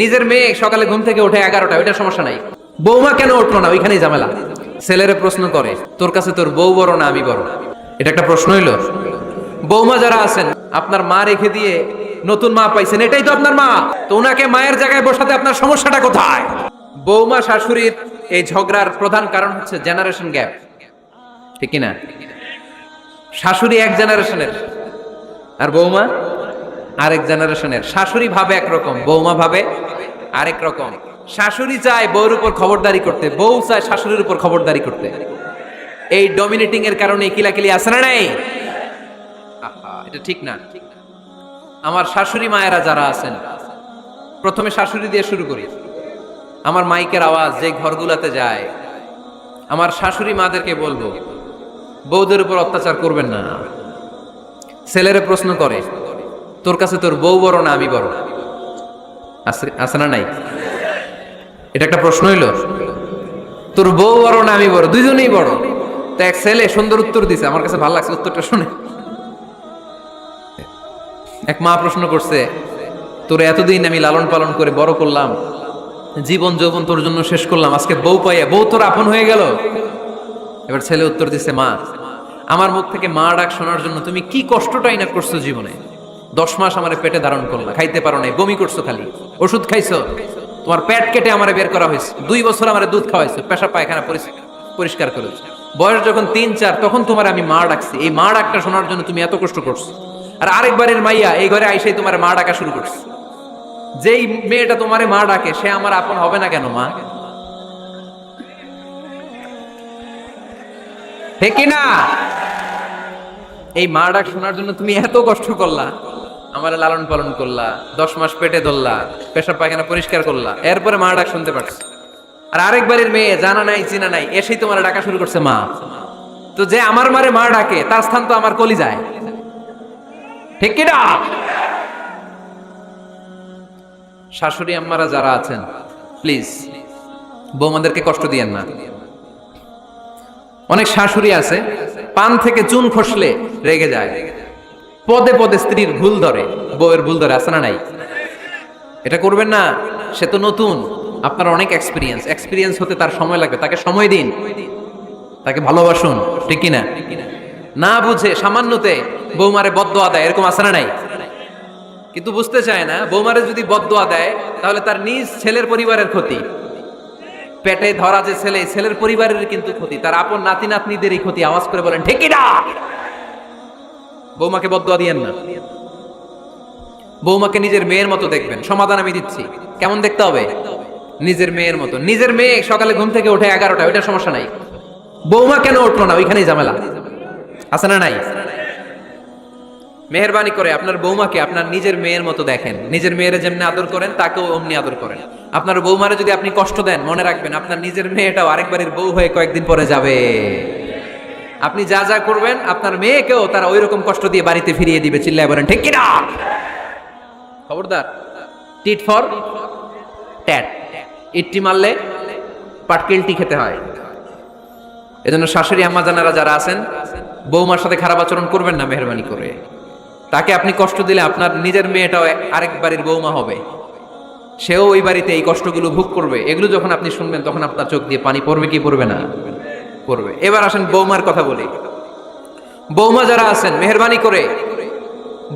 নিজের মেয়ে সকালে ঘুম থেকে ওঠে 11টা, ওইটা সমস্যা নাই। বৌমা কেন উঠলো না, ওইখানেই ঝামেলা। ছেলেরে প্রশ্ন করে, তোর কাছে তোর বউ বড় না আমি বড়? এটা একটা প্রশ্ন হইলো? বৌমা যারা আছেন, আপনার মা রেখে দিয়ে নতুন মা পাইছেন, এটাই তো আপনার মা। তো ওনাকে মায়ের জায়গায় বসাতে আপনার সমস্যাটা কোথায়? বৌমা শাশুড়ির এই ঝগড়ার প্রধান কারণ হচ্ছে জেনারেশন গ্যাপ, ঠিক কিনা? শাশুড়ি এক জেনারেশনের আর বৌমা আরেক জেনারেশনের। শাশুড়ি ভাবে একরকম, বৌমা ভাবে আরেক রকম। শাশুড়ি চায় বউর উপর খবরদারি করতে, বউ চায় শাশুড়ির উপর খবরদারি করতে। এই ডমিনেটিং এর কারণে কিলাকিলি আছে না নাই? এটা ঠিক না। আমার শাশুড়ি মায়েরা যারা আছেন, প্রথমে শাশুড়ি দিয়ে শুরু করি। আমার মাইকের আওয়াজ যে ঘরগুলাতে যায়, আমার শাশুড়ি মাদেরকে বলবো, বউদের উপর অত্যাচার করবেন না। ছেলেরে প্রশ্ন করে, তোর কাছে তোর বউ বড় না আমি বড়? আছে না নাই? এটা একটা প্রশ্ন হইলো? তোর বউ বড় না আমি বড়? দুইজনেই বড়। তো এক ছেলে সুন্দর উত্তর দিছে, আমার কাছে ভালো লাগছে উত্তরটা শুনে। এক মা প্রশ্ন করছে, তোর এতদিন আমি লালন পালন করে বড় করলাম, জীবন যৌবন তোর জন্য শেষ করলাম, আজকে বউ পাইয়া বউ তোর আপন হয়ে গেল? এবার ছেলে উত্তর দিছে, মা, আমার মুখ থেকে মা ডাক শোনার জন্য তুমি কি কষ্টটাই না করছো জীবনে। 10 মাস আমার পেটে ধারণ করলা, খাইতে পারো নাই, বমি করছো, খালি ওষুধ খাইছো, তোমার পেট কেটে আমারে বের করা হয়েছে, 2 বছর আমারে দুধ খাওয়াইছো, পেশাব পায়খানা পরিষ্কার করেছো। বয়স যখন 3-4 তখন তোমার আমি মা ডাকছি, এই মা ডাকটা শোনার জন্য তুমি এত কষ্ট করছো। আর আরেকবারের মাইয়া এই ঘরে আইসাই তোমার মা ডাকা শুরু করছে। যেই মেয়েটা তোমারে মা ডাকে সে আমার আপন হবে না কেন মা? ঠিক না? এই মা ডাক শোনার জন্য তুমি এত কষ্ট করলা, আমার লালন পালন করলা, 10 মাস পেটে ধরলা, পেশাব পায়খানা পরিষ্কার করলা, এরপরে মা ডাক শুনতে পারছো। আর আরেকবারের মেয়ে জানা নাই চিনা নাই এসেই তোমার ডাকা শুরু করছে মা। তো যে আমার মারে মা ডাকে তার স্থান তো আমার কলিজায়, ঠিক কি না? শাশুড়ি আম্মারা যারা আছেন, প্লিজ বৌমাদেরকে কষ্ট দিয়েন না। অনেক শাশুড়ি আছে, পান থেকে চুন খসলে রেগে যায়, পদে পদে স্ত্রীর ভুল ধরে, বউয়ের ভুল ধরে, আছে না নাই? এটা করবেন না। সে তো নতুন, আপনার অনেক এক্সপিরিয়েন্স হতে তার সময় লাগবে, তাকে সময় দিন, তাকে ভালোবাসুন, ঠিক কিনা? না বুঝে সামান্যতে বৌমারে বদদোয়া দেয়, এরকম আছে না নাই? কিন্তু বুঝতে চায় না, বৌমারে যদি বদদোয়া দেয় তাহলে তার নিজ ছেলের পরিবারের ক্ষতি, পেটে ধরা যে ছেলে, ছেলের পরিবারের কিন্তু ক্ষতি, তার আপন নাতি নাতনিদেরই ক্ষতি। আওয়াজ করে বলেন ঠিক কি না? বৌমাকে বদদোয়া দিয়েন না। বৌমাকে নিজের মেয়ের মতো দেখবেন। সমাধান আমি দিচ্ছি, কেমন দেখতে হবে? নিজের মেয়ের মতো। নিজের মেয়ে সকালে ঘুম থেকে ওঠে 11টা, ওইটা সমস্যা নাই। বৌমা কেন উঠলো না, ওইখানেই ঝামেলা। আছে না নাই? মেহেরবানি করে আপনার বৌমাকে আপনার নিজের মেয়ের মতো দেখেন। নিজের মেয়েরে যেমনি আদর করেন তাকেও অমনি আদর করেন। আপনার বৌমারে যদি আপনি কষ্ট দেন, মনে রাখবেন আপনার নিজের মেয়েটাও আরেকবারের বউ হয়ে কয়েকদিন পরে যাবে। আপনি যা যা করবেন আপনার মেয়েকেও তারা ওই রকম কষ্ট দিয়ে বাড়িতে ফিরিয়ে দিবে। চিল্লায় বলেন ঠিক কি না? খবরদার, টিট ফর ট্যাট, ইট্টি মারলে পাটকেলটি খেতে হয়। এজন্য শাশুড়ি আম্মা জানারা যারা আছেন, বৌমার সাথে খারাপ আচরণ করবেন না মেহেরবানি করে। তাকে আপনি কষ্ট দিলে আপনার নিজের মেয়েটাও আরেক বাড়ির বৌমা হবে, সেও ওই বাড়িতে এই কষ্টগুলো ভোগ করবে। এগুলো যখন আপনি শুনবেন তখন আপনার চোখ দিয়ে পানি পড়বে কি পড়বে না? পড়বে। এবার আসেন বৌমার কথা বলি। বৌমা যারা আছেন মেহেরবানি করে,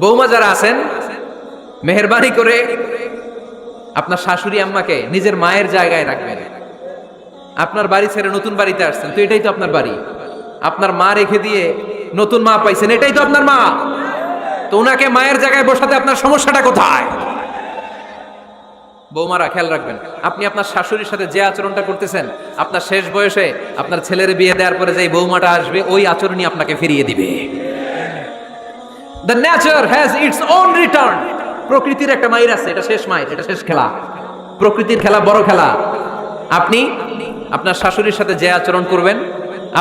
বৌমা যারা আছেন মেহেরবানি করে আপনার শাশুড়ি আম্মাকে নিজের মায়ের জায়গায় রাখবেন। আপনার বাড়ি ছেড়ে নতুন বাড়িতে আসছেন, তো এটাই তো আপনার বাড়ি। আপনার মা রেখে দিয়ে নতুন মা পাইছেন, এটাই তো আপনার মা। তো ওনাকে মায়ের জায়গায় বসাতে আপনার সমস্যাটা কোথায়? বৌমারা খেয়াল রাখবেন, আপনি আপনার শাশুড়ির সাথে যে আচরণটা করতেছেন, আপনার শেষ বয়সে আপনার ছেলের বিয়ে দেওয়ার পরে যে বৌমাটা আসবে ওই আচরণই আপনাকে ফিরিয়ে দিবে। The nature has its own return. প্রকৃতির একটা মাইর আছে, এটা শেষ মাইর, এটা শেষ খেলা। প্রকৃতির খেলা বড় খেলা। আপনি আপনার শাশুড়ির সাথে যে আচরণ করবেন,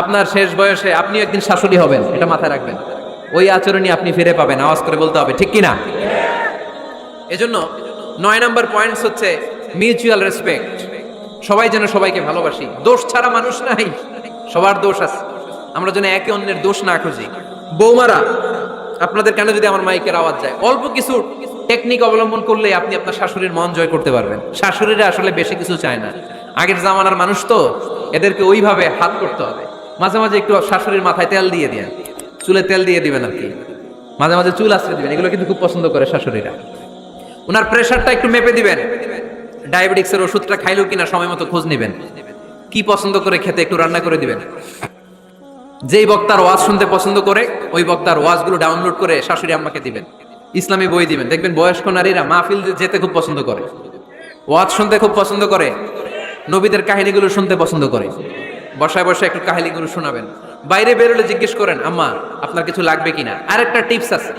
আপনার শেষ বয়সে আপনি একদিন শাশুড়ি হবেন, এটা মাথায় রাখবেন। ওই আচরণই আপনি ফিরে পাবেন। আওয়াজ করে বলতে হবে ঠিক কিনা? এজন্য 9 নম্বর পয়েন্টস হচ্ছে মিউচুয়াল রেসপেক্ট। সবাই যেন সবাইকে ভালোবাসি। দোষ ছাড়া মানুষ নাই, সবার দোষ আছে। আমরা যেন একে অন্যের দোষ না খুঁজি। বৌমারা, আপনাদের কেন যদি আমার মাইকের আওয়াজ যায়, অল্প কিছু টেকনিক অবলম্বন করলে আপনি আপনার শাশুড়ির মন জয় করতে পারবেন। শাশুড়িরা আসলে বেশি কিছু চায় না, আগের জামানার মানুষ তো, এদেরকে ওইভাবে হাত করতে হবে। মাঝে মাঝে একটু শাশুড়ির মাথায় তেল দিয়ে দেন, চুলে তেল দিয়ে দিবেন আর কি, মাঝে মাঝে চুল আশ্রয় দিবেন, এগুলো কিন্তু খুব পছন্দ করে শাশুড়িরা। ওনার প্রেশারটা একটু মেপে দিবেন, ডায়াবেটিক্সের ওষুধটা খাইলো কিনা সময় মতো খোঁজ নেবেন, কি পছন্দ করে খেতে একটু রান্না করে দিবেন। যেই বক্তার ওয়াজ শুনতে পছন্দ করে ওই বক্তার ওয়াজগুলো ডাউনলোড করে শাশুড়ি আম্মাকে দিবেন, ইসলামী বই দিবেন। দেখবেন বয়স্ক নারীরা মাহফিল যেতে খুব পছন্দ করে, ওয়াজ শুনতে খুব পছন্দ করে, নবীদের কাহিনীগুলো শুনতে পছন্দ করে। বসায় বসায় একটু কাহিনীগুলো শোনাবেন। বাইরে বেরোলে জিজ্ঞেস করেন, আম্মা আপনার কিছু লাগবে কিনা। আরেকটা টিপস আছে,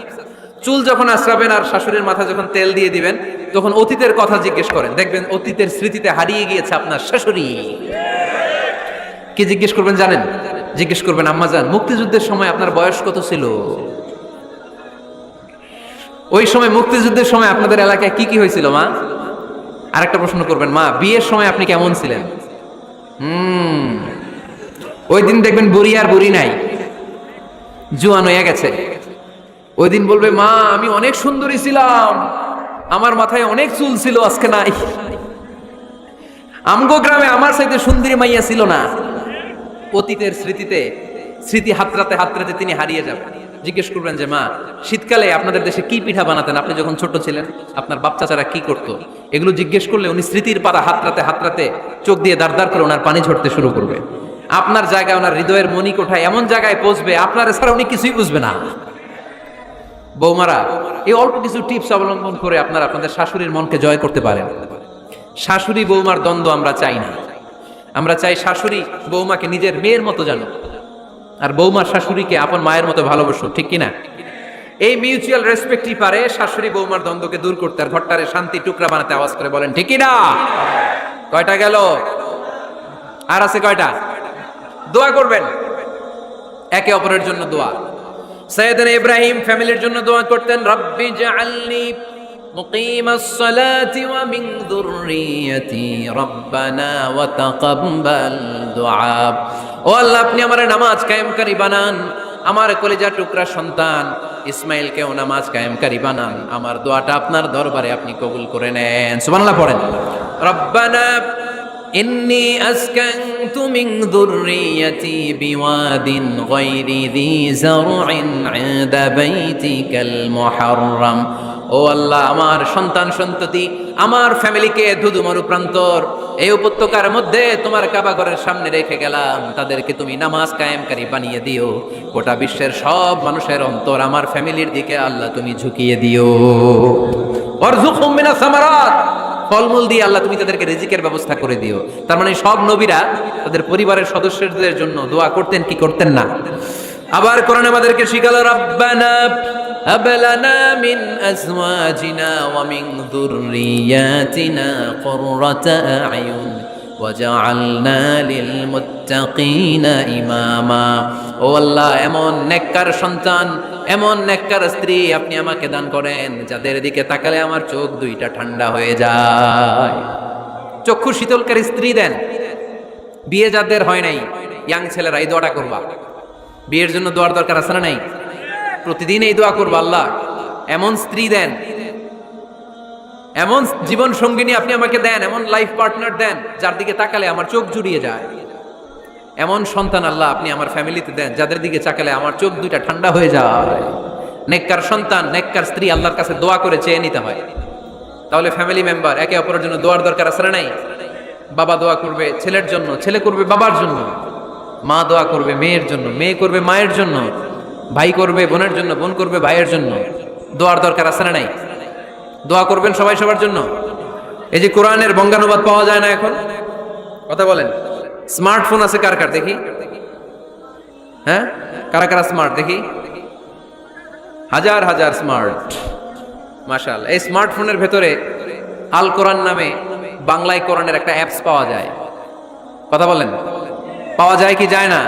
চুল যখন আশ্রাবেন আর শাশুড়ির মাথা যখন তেল দিয়ে দিবেন তখন অতীতের কথা জিজ্ঞেস করেন, দেখবেন অতীতের স্মৃতিতে হারিয়ে গিয়েছে আপনার শাশুড়ি। কি জিজ্ঞেস করবেন জানেন? জিজ্ঞেস করবেন, আম্মা জান মুক্তিযুদ্ধের সময় আপনার বয়স কত ছিল? ওই সময় মুক্তিযুদ্ধের সময় আপনাদের এলাকায় কি কি হয়েছিল মা? আরেকটা প্রশ্ন করবেন, মা বিয়ের সময় আপনি কেমন ছিলেন? ওই দিন দেখবেন বুড়ি আর বুড়ি নাই, জুয়ান হয়ে গেছে। ওই দিন বলবে, মা আমি অনেক সুন্দরী ছিলাম, আমার মাথায় অনেক চুল ছিল, আজকে নাই। আমগো গ্রামে আমার সাথে সুন্দরী মাইয়া ছিল না। অতীতের স্মৃতিতে, স্মৃতি হাতরাতে হাতরাতে তিনি হারিয়ে যাবেন। জিজ্ঞেস করবেন যে, মা শীতকালে আপনাদের দেশে কি পিঠা বানাতেন আপনি যখন ছোট ছিলেন, আপনার বাপ চাচারা কি করতো? এগুলো জিজ্ঞেস করলে উনি স্মৃতির পাতা হাতরাতে হাতরাতে চোখ দিয়ে দাঁড় দাঁড় করে ওনার পানি ঝরতে শুরু করবে। আপনার জায়গায় ওনার হৃদয়ের মণিকোঠায় এমন জায়গায় পৌঁছবে আপনার ছাড়া উনি কিছুই বুঝবে না। বৌমারা এই অল্প কিছু টিপস অবলম্বন করে আপনারা আপনাদের শাশুড়ির মনকে জয় করতে পারেন। শাশুড়ি বৌমার দ্বন্দ্ব আমরা চাই না, আমরা চাই শাশুড়ি বৌমাকে নিজের মেয়ের মতো জানো, আর বৌমা শাশুড়িকে আপন মায়ের মতো ভালোবাসো, ঠিক কিনা? এই মিউচুয়াল রেসপেক্টই পারে শাশুড়ি বৌমার দ্বন্দ্বকে দূর করতে আর ঘরটারে শান্তি টুকরা বানাতে। আওয়াজ করে বলেন ঠিক কিনা? কয়টা গেল? আর আছে কয়টা? দোয়া করবেন একে অপরের জন্য। দোয়া সাইয়েদনা ইব্রাহিম ফ্যামিলির জন্য দোয়া করতেন, রব্বি জাআলনি মুকিমাস সালাতি ওয়া মিন যুররিয়াতি রব্বানা ওয়া তাকাব্বাল দুআ। ও আল্লাহ আপনি আমারে নামাজ কায়েমকারী বানান, আমার কলিজার টুকরা সন্তান ইসমাইলকেও নামাজ কায়েমকারী বানান, আমার দোয়াটা আপনার দরবারে আপনি কবুল করে নেন। সুবহানাল্লাহ পড়েন। রব্বানা ইন্নী আসকানতু মিন যুররিয়াতি বিওয়াদিন গায়রি যী যারইন ইনদা বাইতিকাল মুহাররাম। ও আল্লাহ আমার সন্তান সন্ততি আমার ফ্যামিলিকে ধুধুমরু প্রান্তর এই উপত্যকার মধ্যে তোমার কাবা ঘরের সামনে রেখে গেলাম, তাদেরকে তুমি নামাজ কায়েমকারী বানিয়ে দিও। গোটা বিশ্বের সব মানুষের অন্তর আমার ফ্যামিলির দিকে আল্লাহ তুমি ঝুঁকিয়ে দিও। ওয়ারযুকহুম মিনাস সামারাত, ফলমূল দিয়ে আল্লাহ তুমি তাদেরকে রিজিকের ব্যবস্থা করে দিও। তার মানে সব নবীরা তাদের পরিবারের সদস্যদের জন্য দোয়া করতেন কি করতেন না? আবার কোরআন আমাদেরকে শিখালো, রব্বানা হাব লানা মিন আজওয়াজিনা ওয়া মিন যুররিয়াতিনা কুররাতা আ'য়ুন ওয়াজআলনা লিল মুত্তাকিনা ইমামা। ও আল্লাহ এমন নেককার সন্তান, এমন নেককার স্ত্রী আপনি আমাকে দান করেন যাদের দিকে তাকালে আমার চোখ দুইটা ঠান্ডা হয়ে যায়। চক্ষু শীতলকারী স্ত্রী দেন। বিয়ে যাদের হয় নাই, ইয়াং ছেলেরা এই দোয়াটা করবা। বিয়ের জন্য দোয়ার দরকার আছে না নাই? প্রতিদিন এই দোয়া করবা, আল্লাহ এমন স্ত্রী দেন, এমন জীবন সঙ্গিনী আপনি আমাকে দেন, এমন লাইফ পার্টনার দেন যার দিকে তাকালে আমার চোখ জুড়িয়ে যায়। এমন সন্তান আল্লাহ আপনি আমার ফ্যামিলিতে দেন যাদের দিকে তাকালে আমার চোখ দুইটা ঠান্ডা হয়ে যায়। নেককার সন্তান, নেককার স্ত্রী আল্লাহর কাছে দোয়া করে চেয়ে নিতে হয়। তাহলে ফ্যামিলি মেম্বার একে অপরের জন্য দোয়ার দরকার আছে না নাই? বাবা দোয়া করবে ছেলের জন্য, ছেলে করবে বাবার জন্য, মা দোয়া করবে মেয়ের জন্য, মেয়ে করবে মায়ের জন্য, ভাই করবে বোনের জন্য, বোন করবে ভাইয়ের জন্য। দোয়ার দরকার আছে না নাই? দোয়া করবেন সবাই সবার জন্য। এই যে কোরআনের বঙ্গানুবাদ পাওয়া যায় না এখন, কথা বলেন। স্মার্টফোন আছে কার কার দেখি? হ্যাঁ, কারা কারা স্মার্ট দেখি? হাজার হাজার স্মার্ট, মাশাআল্লাহ। এই স্মার্টফোনের ভেতরে আল কোরআন নামে বাংলায় কোরআনের একটা অ্যাপস পাওয়া যায়। কথা বলেন, পাওয়া যায় কি যায় না?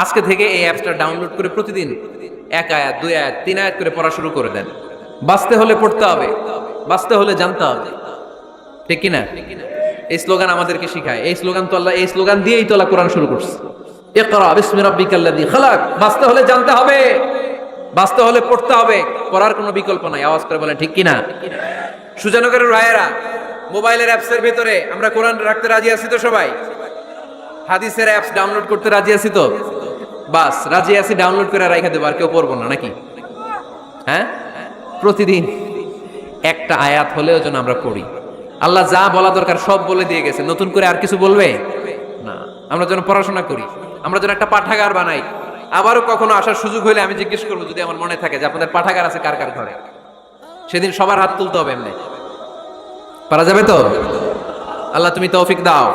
আজকে থেকে এই অ্যাপসটা ডাউনলোড করে প্রতিদিন এক আয়াত, দুই আয়াত, তিন আয়াত করে পড়া শুরু করে দেন। বাঁচতে হলে পড়তে হবে, বাঁচতে হলে জানতে হবে, ঠিক কিনা? এই স্লোগান আমাদেরকে শিখায়। এই স্লোগান তো আল্লাহ, এই স্লোগান দিয়েই তো আল্লাহ কোরআন শুরু করছে, ইকরা বিসমি রাব্বিকাল্লাযী খালাক। বাঁচতে হলে জানতে হবে, বাঁচতে হলে পড়তে হবে, পড়ার কোনো বিকল্প নাই। আওয়াজ করে বলেন ঠিক কিনা? সুজানগরের রায়েরা, মোবাইলের অ্যাপসের ভেতরে আমরা কোরআন রাখতে রাজি আছি তো সবাই? হাদিসের অ্যাপস ডাউনলোড করতে রাজি আছি তো? বাস রাজি আছি, ডাউনলোড করে রাখা দেবো, আর কেউ পড়বো না নাকি? হ্যাঁ, প্রতিদিন একটা আয়াত হলেও যেন আমরা পড়ি। আল্লাহ যা বলা দরকার সব বলে দিয়ে গেছে, নতুন করে আর কিছু বলবে না। আমরা যেন পড়াশোনা করি, আমরা যেন একটা পাঠাগার বানাই। আবারও কখনো আসার সুযোগ হলে আমি জিজ্ঞেস করবো, যদি আমার মনে থাকে, যে আপনাদের পাঠাগার আছে কার কার ঘরে। সেদিন সবার হাত তুলতে হবে। এমনি পারা যাবে তো? আল্লাহ তুমি তৌফিক দাও।